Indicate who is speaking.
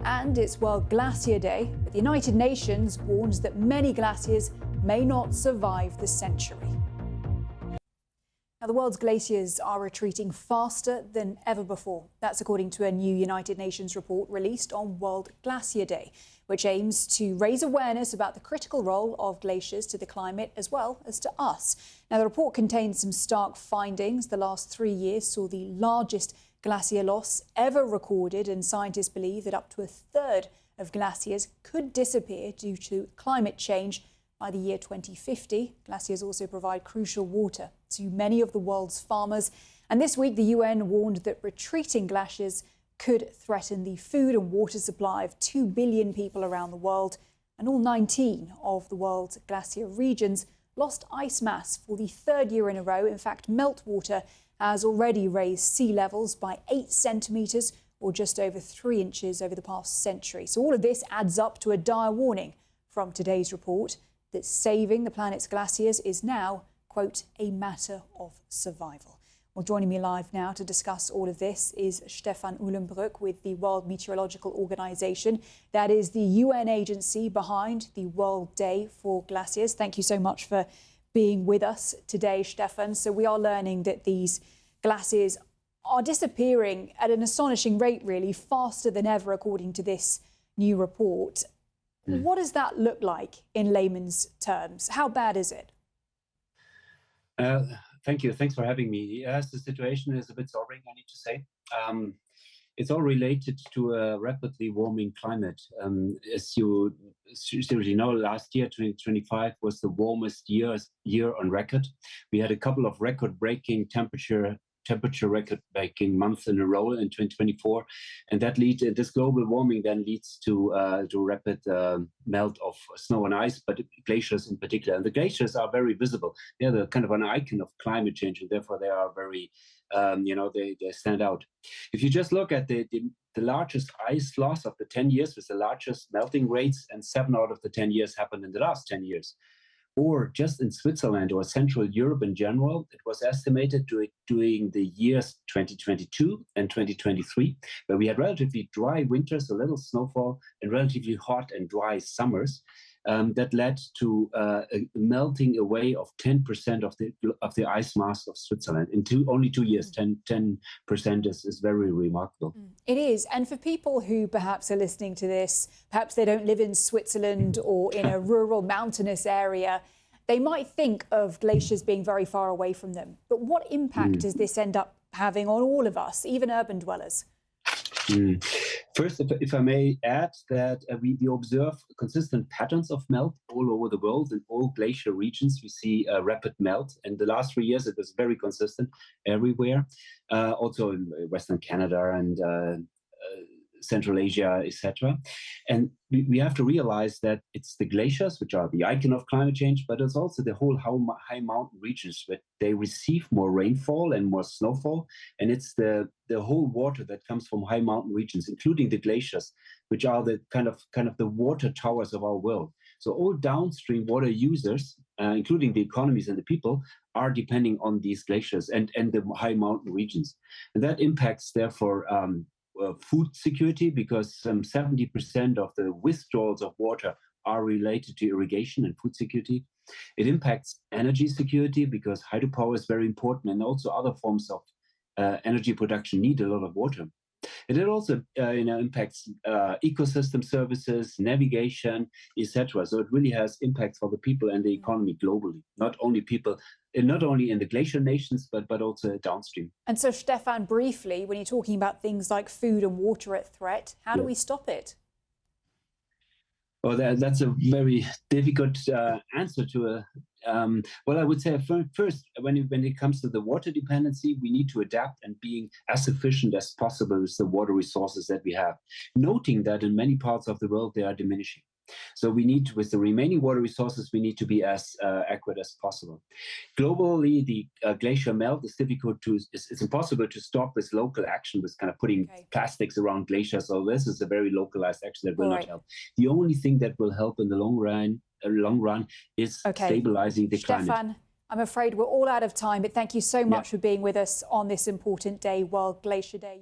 Speaker 1: and it's World Glacier Day, but the United Nations warns that many glaciers may not survive the century. Now, the world's glaciers are retreating faster than ever before. That's according to a new United Nations report released on World Glacier Day, which aims to raise awareness about the critical role of glaciers to the climate as well as to us. Now, the report contains some stark findings. The last 3 years saw the largest glacier loss ever recorded, and scientists believe that up to a third of glaciers could disappear due to climate change by the year 2050. Glaciers also provide crucial water to many of the world's farmers. And this week, the UN warned that retreating glaciers could threaten the food and water supply of 2 billion people around the world. And all 19 of the world's glacier regions lost ice mass for the third year in a row. In fact, meltwater has already raised sea levels by 8 centimetres or just over 3 inches over the past century. So all of this adds up to a dire warning from today's report that saving the planet's glaciers is now, quote, a matter of survival. Well, joining me live now to discuss all of this is Stefan Uhlenbrück with the World Meteorological Organization. That is the UN agency behind the World Day for Glaciers. Thank you so much for being with us today, Stefan. So we are learning that these glaciers are disappearing at an astonishing rate, really, faster than ever, according to this new report. What does that look like in layman's terms? How bad is it?
Speaker 2: Thank you. Thanks for having me. Yes, the situation is a bit sobering, I need to say. It's all related to a rapidly warming climate. As you surely know, last year, 2025, was the warmest year on record. We had a couple of record-breaking temperature record-breaking months in a row in 2024, and that this global warming then leads to rapid melt of snow and ice, but glaciers in particular. And the glaciers are very visible. They're the kind of an icon of climate change, and therefore they are very, they stand out. If you just look at the largest ice loss of the 10 years with the largest melting rates, and 7 out of the 10 years happened in the last 10 years. Or just in Switzerland or Central Europe in general, it was estimated during the years 2022 and 2023, where we had relatively dry winters, a little snowfall, and relatively hot and dry summers, that led to a melting away of 10% of the ice mass of Switzerland in only 2 years. 10% is very remarkable.
Speaker 1: It is. And for people who perhaps are listening to this, perhaps they don't live in Switzerland or in a rural mountainous area, they might think of glaciers being very far away from them. But what impact does this end up having on all of us, even urban dwellers?
Speaker 2: First, if I may add that we observe consistent patterns of melt all over the world. In all glacier regions, we see a rapid melt. And the last 3 years, it was very consistent everywhere, also in Western Canada and Central Asia, etc. And we have to realize that it's the glaciers, which are the icon of climate change, but it's also the whole high mountain regions where they receive more rainfall and more snowfall. And it's the whole water that comes from high mountain regions, including the glaciers, which are the kind of the water towers of our world. So all downstream water users, including the economies and the people, are depending on these glaciers and the high mountain regions. And that impacts, therefore, food security, because 70% of the withdrawals of water are related to irrigation and food security. It impacts energy security, because hydropower is very important, and also other forms of energy production need a lot of water. And it also impacts ecosystem services, navigation, etc. So it really has impacts for the people and the economy globally, not only in the glacier nations, but also downstream.
Speaker 1: And so, Stefan, briefly, when you're talking about things like food and water at threat, how do we stop it?
Speaker 2: Well, that's a very difficult answer to well, I would say first, when it comes to the water dependency, we need to adapt and being as efficient as possible with the water resources that we have, noting that in many parts of the world they are diminishing. So we need to, with the remaining water resources, we need to be as accurate as possible. Globally, the glacier melt is it's impossible to stop with local action, with kind of putting plastics around glaciers. So this is a very localized action that will not help. The only thing that will help in the long run is stabilizing the climate.
Speaker 1: Stefan, I'm afraid we're all out of time, but thank you so much for being with us on this important day, World Glacier Day.